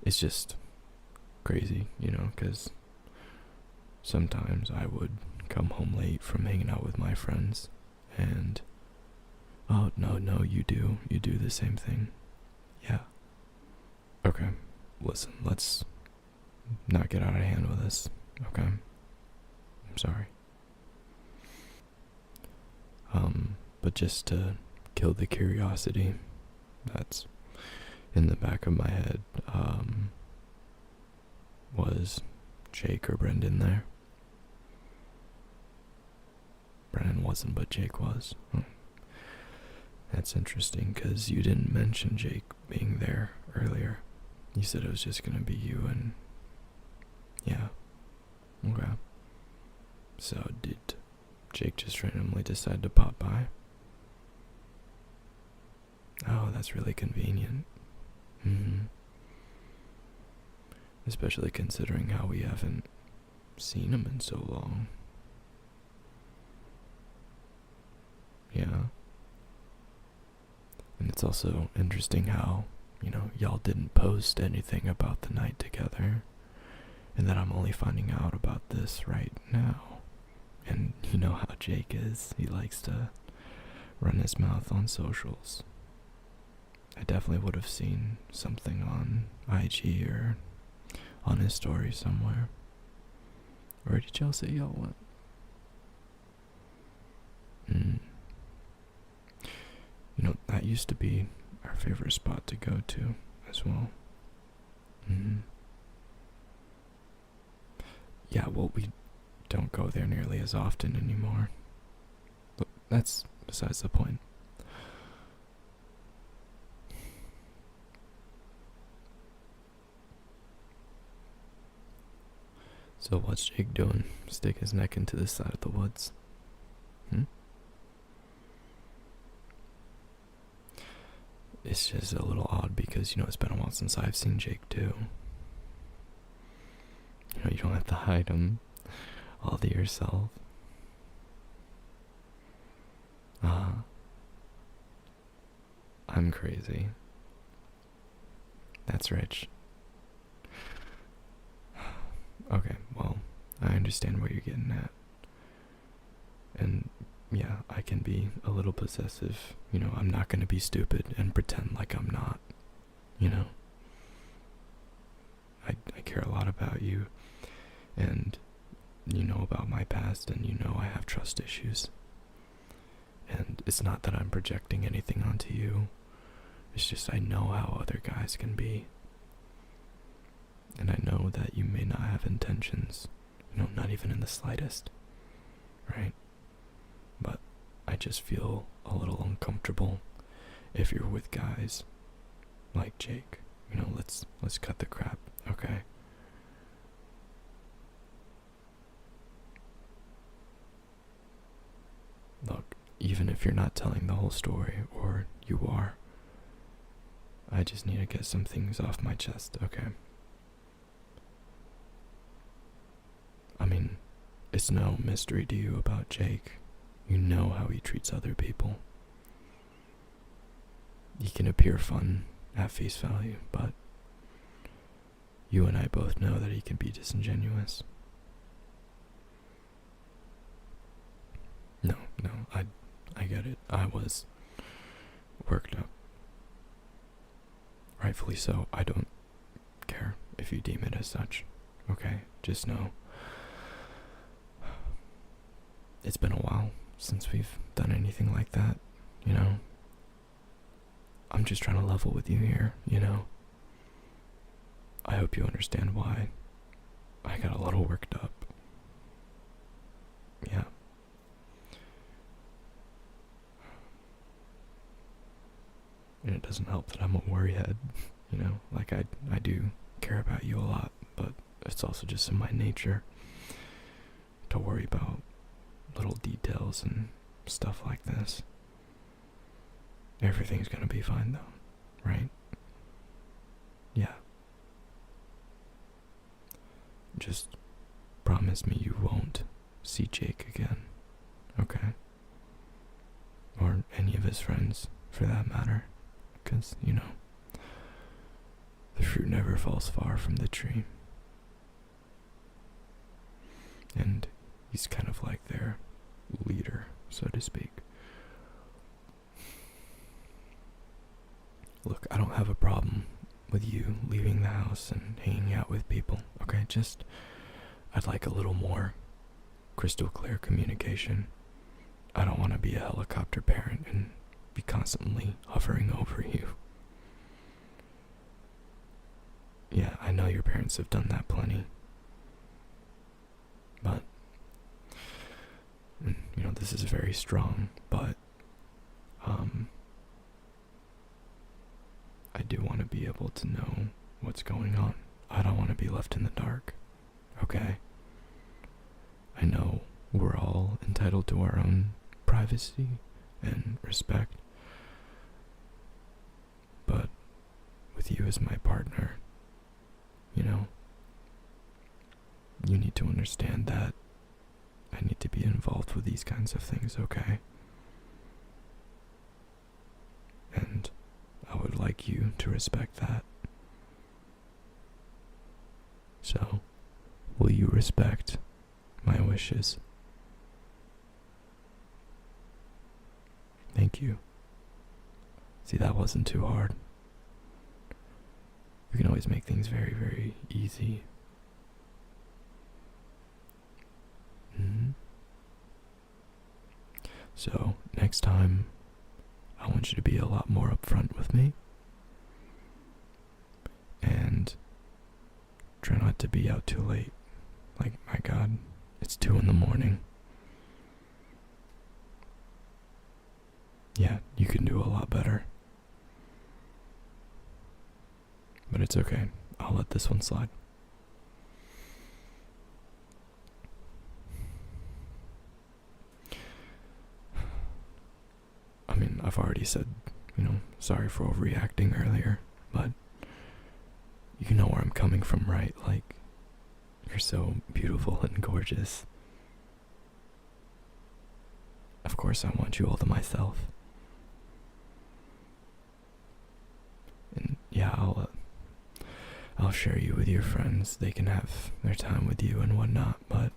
it's just crazy, because sometimes I would come home late from hanging out with my friends, and oh, no, you do the same thing. Yeah. Okay, listen, let's not get out of hand with this, okay? I'm sorry. But just to kill the curiosity that's in the back of my head, was Jake or Brendan there? Brendan wasn't, but Jake was. That's interesting, because you didn't mention Jake being there earlier. You said it was just gonna be you and... Yeah. Okay. So, did Jake just randomly decide to pop by? Oh, that's really convenient. Especially considering how we haven't seen him in so long. Yeah. And it's also interesting how, y'all didn't post anything about the night together, and that I'm only finding out about this right now. And you know how Jake is. He likes to run his mouth on socials. I definitely would have seen something on IG or on his story somewhere. Where did y'all say y'all went? That used to be our favorite spot to go to as well. Yeah, well, we don't go there nearly as often anymore. But that's besides the point. So what's Jake doing? Stick his neck into the side of the woods? It's just a little odd because, it's been a while since I've seen Jake too. You don't have to hide him all to yourself. I'm crazy. That's rich. Okay, well, I understand what you're getting at. And yeah, I can be a little possessive. I'm not going to be stupid and pretend like I'm not. I care a lot about you, and you know about my past, and I have trust issues. And it's not that I'm projecting anything onto you. It's just I know how other guys can be. And I know that you may not have intentions, not even in the slightest, right? But I just feel a little uncomfortable if you're with guys like Jake. Let's cut the crap, okay? Look, even if you're not telling the whole story, or you are, I just need to get some things off my chest, okay? I mean, it's no mystery to you about Jake. You know how he treats other people. He can appear fun at face value, but you and I both know that he can be disingenuous. No, I get it. I was worked up. Rightfully so. I don't care if you deem it as such. Okay? Just know it's been a while since we've done anything like that, I'm just trying to level with you here, I hope you understand why I got a little worked up. Yeah. And it doesn't help that I'm a worryhead, like I do care about you a lot, but it's also just in my nature to worry about little details and stuff like this. Everything's gonna be fine though, right? Yeah. Just promise me you won't see Jake again, okay? Or any of his friends, for that matter. Because, the fruit never falls far from the tree. And he's kind of like their leader, so to speak. Look, I don't have a problem with you leaving the house and hanging out with people, okay? Just, I'd like a little more crystal clear communication. I don't want to be a helicopter parent and be constantly hovering over you. Yeah, I know your parents have done that plenty. But, you know, this is very strong, but, I do want to be able to know what's going on. I don't want to be left in the dark, okay? I know we're all entitled to our own privacy and respect, but with you as my partner, you know, you need to understand that I need to be involved with these kinds of things, okay? And I would like you to respect that. So, will you respect my wishes? Thank you. See, that wasn't too hard. We can always make things very, very easy. So, next time, I want you to be a lot more upfront with me. And try not to be out too late. Like, my God, it's 2 a.m. Yeah, you can do a lot better. But it's okay. I'll let this one slide. I mean, I've already said, sorry for overreacting earlier, but you know where I'm coming from, right? Like, you're so beautiful and gorgeous. Of course I want you all to myself. And yeah, I'll share you with your friends. They can have their time with you and whatnot, but